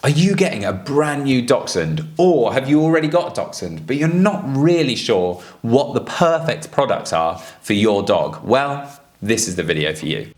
Are you getting a brand new dachshund, or have you already got a dachshund but you're not really sure what the perfect products are for your dog? Well, this is the video for you.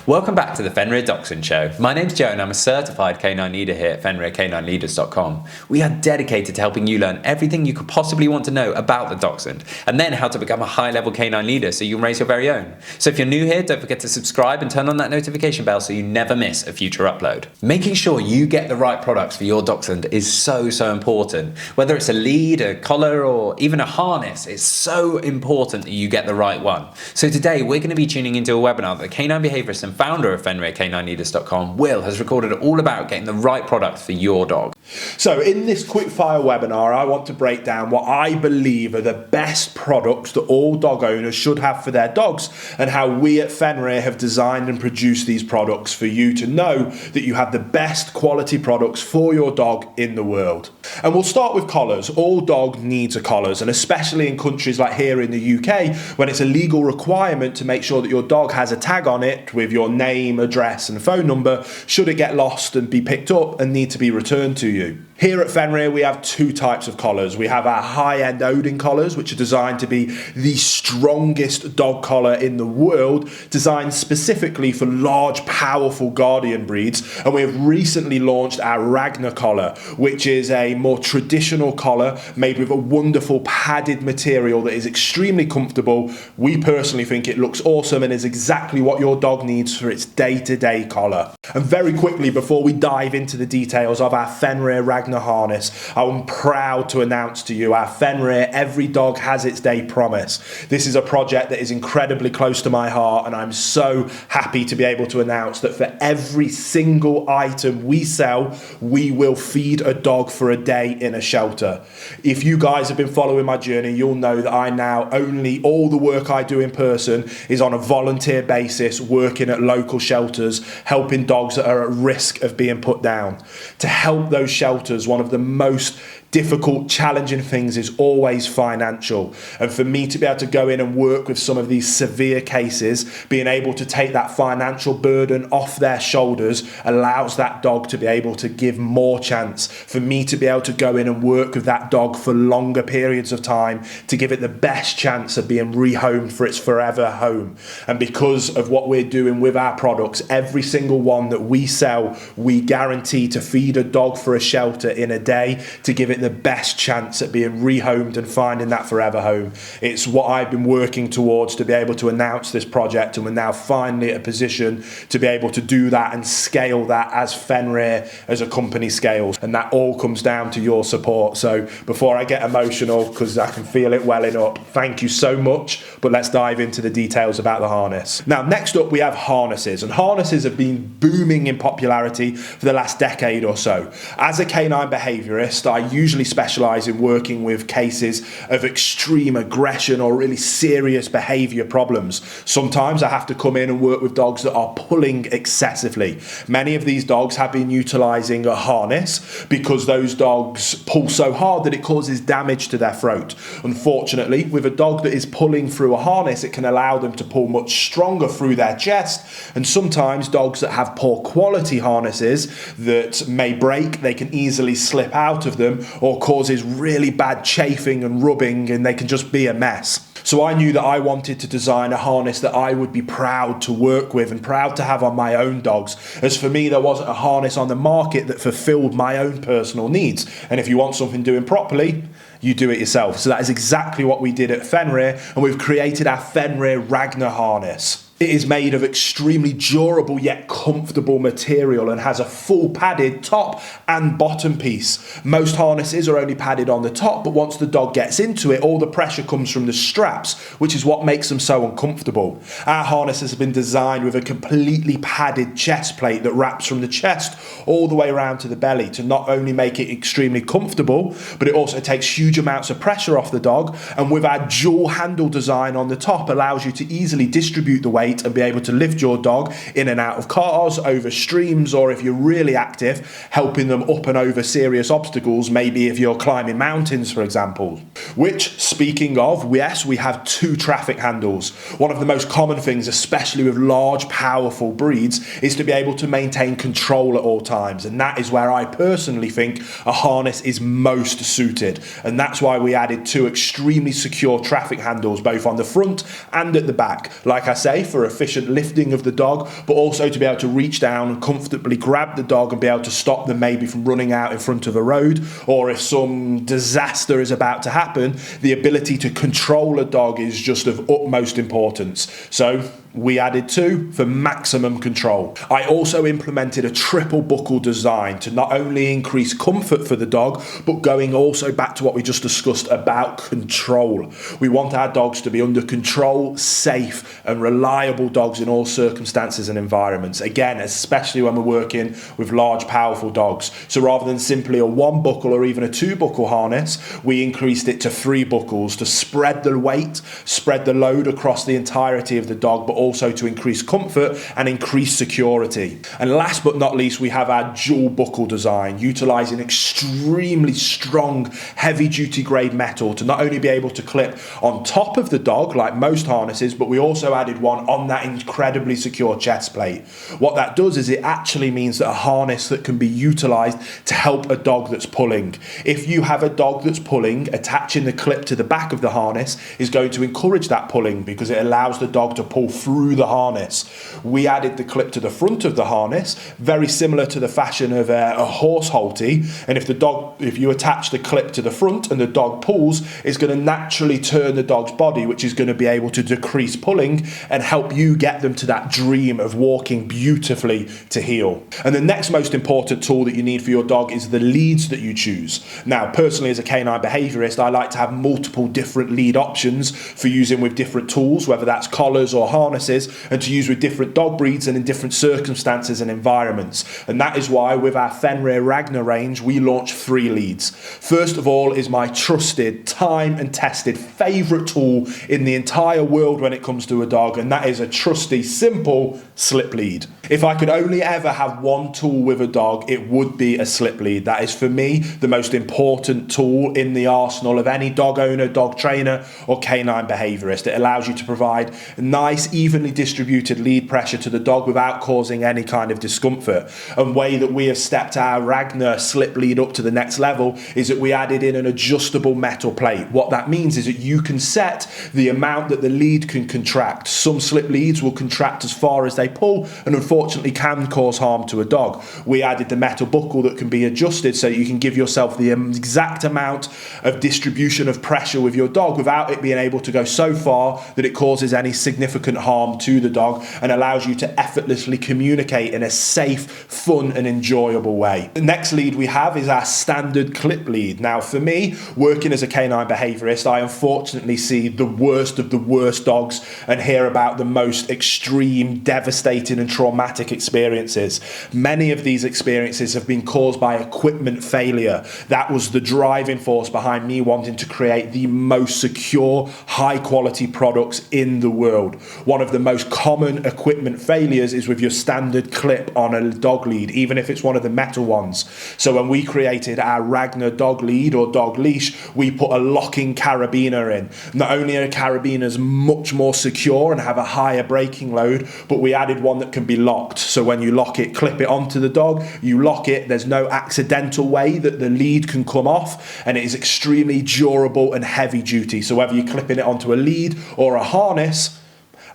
Welcome back to the Fenrir Dachshund Show. My name's Joe and I'm a certified canine leader here at FenrirCanineLeaders.com. We are dedicated to helping you learn everything you could possibly want to know about the dachshund, and then how to become a high-level canine leader so you can raise your very own. So if you're new here, don't forget to subscribe and turn on that notification bell so you never miss a future upload. Making sure you get the right products for your dachshund is so important. Whether it's a lead, a collar, or even a harness, it's so important that you get the right one. So today we're going to be tuning into a webinar that canine behaviorist and founder of FenrirCanineLeaders.com, Will, has recorded all about getting the right product for your dog. So in this quickfire webinar, I want to break down what I believe are the best products that all dog owners should have for their dogs, and how we at Fenrir have designed and produced these products for you to know that you have the best quality products for your dog in the world. And we'll start with collars. All dog needs are collars, and especially in countries like here in the UK, when it's a legal requirement to make sure that your dog has a tag on it with your name, address and phone number should it get lost and be picked up and need to be returned to you. Here at Fenrir we have two types of collars. We have our high-end Odin collars, which are designed to be the strongest dog collar in the world, designed specifically for large powerful guardian breeds. And we have recently launched our Ragnar collar, which is a more traditional collar made with a wonderful padded material that is extremely comfortable. We personally think it looks awesome and is exactly what your dog needs for its day-to-day collar. And very quickly, before we dive into the details of our Fenrir Ragnar harness, I'm proud to announce to you our Fenrir Every Dog Has Its Day promise. This is a project that is incredibly close to my heart, and I'm so happy to be able to announce that for every single item we sell, we will feed a dog for a day in a shelter. If you guys have been following my journey, you'll know that I now only all the work I do in person is on a volunteer basis, working at local shelters, helping dogs that are at risk of being put down. To help those shelters, one of the most difficult, challenging things is always financial. And for me to be able to go in and work with some of these severe cases, being able to take that financial burden off their shoulders allows that dog to be able to give more chance. For me to be able to go in and work with that dog for longer periods of time to give it the best chance of being rehomed for its forever home. And because of what we're doing with our products, every single one that we sell, we guarantee to feed a dog for a shelter in a day to give it the best chance at being rehomed and finding that forever home. It's what I've been working towards to be able to announce this project, and we're now finally at a position to be able to do that and scale that as Fenrir as a company scales, and that all comes down to your support. So before I get emotional, because I can feel it welling up, thank you so much, but let's dive into the details about the harness. Now next up we have harnesses, and harnesses have been booming in popularity for the last decade or so. As a canine behaviorist, I usually specialize in working with cases of extreme aggression or really serious behavior problems. Sometimes I have to come in and work with dogs that are pulling excessively. Many of these dogs have been utilizing a harness because those dogs pull so hard that it causes damage to their throat. Unfortunately, with a dog that is pulling through a harness, it can allow them to pull much stronger through their chest, and sometimes dogs that have poor quality harnesses that may break, they can easily slip out of them, or causes really bad chafing and rubbing, and they can just be a mess. So I knew that I wanted to design a harness that I would be proud to work with and proud to have on my own dogs, as for me there wasn't a harness on the market that fulfilled my own personal needs. And if you want something doing properly, you do it yourself. So that is exactly what we did at Fenrir, and we've created our Fenrir Ragnar harness. It is made of extremely durable yet comfortable material and has a full padded top and bottom piece. Most harnesses are only padded on the top, but once the dog gets into it, all the pressure comes from the straps, which is what makes them so uncomfortable. Our harnesses have been designed with a completely padded chest plate that wraps from the chest all the way around to the belly to not only make it extremely comfortable, but it also takes huge amounts of pressure off the dog, and with our dual handle design on the top allows you to easily distribute the weight weight and be able to lift your dog in and out of cars, over streams, or if you're really active, helping them up and over serious obstacles, maybe if you're climbing mountains, for example. Which, speaking of, yes, we have 2 traffic handles. One of the most common things, especially with large, powerful breeds, is to be able to maintain control at all times. And that is where I personally think a harness is most suited. And that's why we added 2 extremely secure traffic handles, both on the front and at the back. Like I say, for efficient lifting of the dog, but also to be able to reach down and comfortably grab the dog and be able to stop them maybe from running out in front of a road, or if some disaster is about to happen, the ability to control a dog is just of utmost importance. So we added 2 for maximum control. I also implemented a triple buckle design to not only increase comfort for the dog, but going also back to what we just discussed about control. We want our dogs to be under control, safe and reliable dogs in all circumstances and environments. Again, especially when we're working with large, powerful dogs. So rather than simply a 1 buckle or even a 2 buckle harness, we increased it to 3 buckles to spread the weight, spread the load across the entirety of the dog, but also to increase comfort and increase security. And last but not least, we have our dual buckle design, utilizing extremely strong, heavy duty grade metal to not only be able to clip on top of the dog like most harnesses, but we also added one on that incredibly secure chest plate. What that does is it actually means that a harness that can be utilized to help a dog that's pulling. If you have a dog that's pulling, attaching the clip to the back of the harness is going to encourage that pulling because it allows the dog to pull through the harness. We added the clip to the front of the harness, very similar to the fashion of a horse halty, and if you attach the clip to the front and the dog pulls, it's going to naturally turn the dog's body, which is going to be able to decrease pulling and help you get them to that dream of walking beautifully to heel. And the next most important tool that you need for your dog is the leads that you choose. Now, personally, as a canine behaviorist, I like to have multiple different lead options for using with different tools, whether that's collars or harnesses, and to use with different dog breeds and in different circumstances and environments. And that is why with our Fenrir Ragnar range, we launch 3 leads. First of all is my trusted, time and tested favourite tool in the entire world when it comes to a dog, and that is a trusty, simple slip lead. If I could only ever have one tool with a dog, it would be a slip lead. That is for me the most important tool in the arsenal of any dog owner, dog trainer or canine behaviourist. It allows you to provide nice, evenly distributed lead pressure to the dog without causing any kind of discomfort. And way that we have stepped our Ragnar slip lead up to the next level is that we added in an adjustable metal plate. What that means is that you can set the amount that the lead can contract. Some slip leads will contract as far as they pull and unfortunately can cause harm to a dog. We added the metal buckle that can be adjusted so you can give yourself the exact amount of distribution of pressure with your dog without it being able to go so far that it causes any significant harm to the dog and allows you to effortlessly communicate in a safe, fun and enjoyable way. The next lead we have is our standard clip lead. Now for me, working as a canine behaviorist, I unfortunately see the worst of the worst dogs and hear about the most extreme, devastating and traumatic experiences. Many of these experiences have been caused by equipment failure. That was the driving force behind me wanting to create the most secure, high quality products in the world. One of the most common equipment failures is with your standard clip on a dog lead, even if it's one of the metal ones. So when we created our Ragnar dog lead or dog leash, we put a locking carabiner in. Not only are carabiners much more secure and have a higher braking load, but we added one that can be locked. So when you lock it, clip it onto the dog, you lock it, there's no accidental way that the lead can come off, and it is extremely durable and heavy duty. So whether you're clipping it onto a lead or a harness,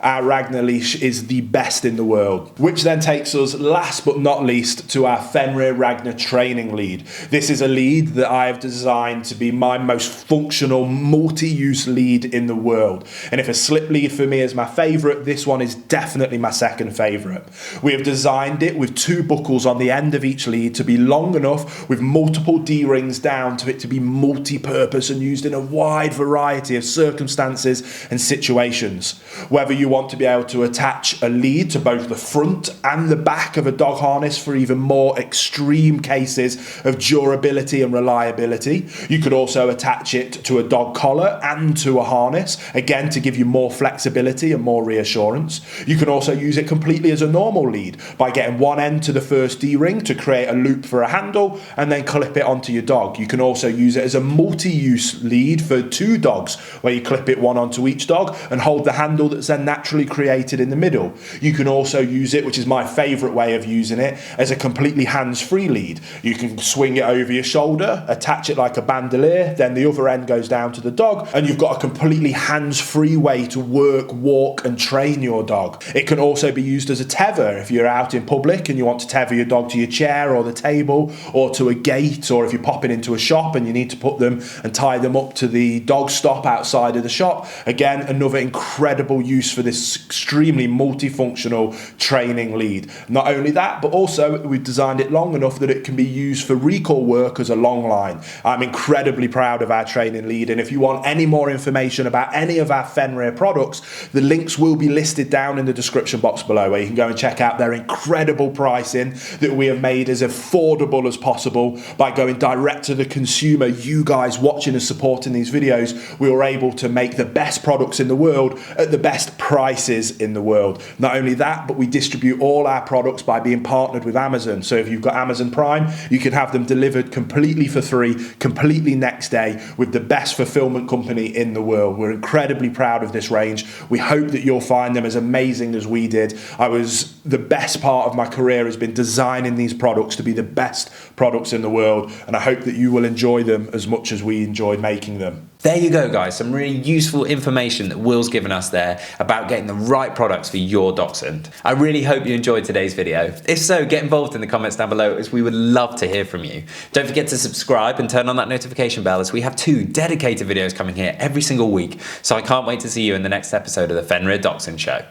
our Ragnar leash is the best in the world. Which then takes us last but not least to our Fenrir Ragnar training lead. This is a lead that I have designed to be my most functional multi-use lead in the world. And if a slip lead for me is my favourite, this one is definitely my second favourite. We have designed it with 2 buckles on the end of each lead to be long enough with multiple D-rings down to it to be multi-purpose and used in a wide variety of circumstances and situations. Whether you want to be able to attach a lead to both the front and the back of a dog harness for even more extreme cases of durability and reliability. You could also attach it to a dog collar and to a harness, again to give you more flexibility and more reassurance. You can also use it completely as a normal lead by getting one end to the first D-ring to create a loop for a handle and then clip it onto your dog. You can also use it as a multi-use lead for 2 dogs, where you clip it one onto each dog and hold the handle that's then naturally created in the middle. You can also use it, which is my favourite way of using it, as a completely hands-free lead. You can swing it over your shoulder, attach it like a bandolier, then the other end goes down to the dog, and you've got a completely hands-free way to work, walk and train your dog. It can also be used as a tether if you're out in public and you want to tether your dog to your chair or the table or to a gate, or if you're popping into a shop and you need to put them and tie them up to the dog stop outside of the shop. Again, another incredible use for this extremely multifunctional training lead. Not only that, but also we've designed it long enough that it can be used for recall work as a long line. I'm incredibly proud of our training lead, and if you want any more information about any of our Fenrir products, the links will be listed down in the description box below, where you can go and check out their incredible pricing that we have made as affordable as possible by going direct to the consumer. You guys watching and supporting these videos, we were able to make the best products in the world at the best prices in the world. Not only that, but we distribute all our products by being partnered with Amazon. So if you've got Amazon Prime, you can have them delivered completely for free, completely next day, with the best fulfillment company in the world. We're incredibly proud of this range. We hope that you'll find them as amazing as we did. The best part of my career has been designing these products to be the best products in the world, and I hope that you will enjoy them as much as we enjoyed making them. There you go, guys. Some really useful information that Will's given us there about getting the right products for your dachshund. I really hope you enjoyed today's video. If so, get involved in the comments down below, as we would love to hear from you. Don't forget to subscribe and turn on that notification bell, as we have 2 dedicated videos coming here every single week. So I can't wait to see you in the next episode of the Fenrir Dachshund Show.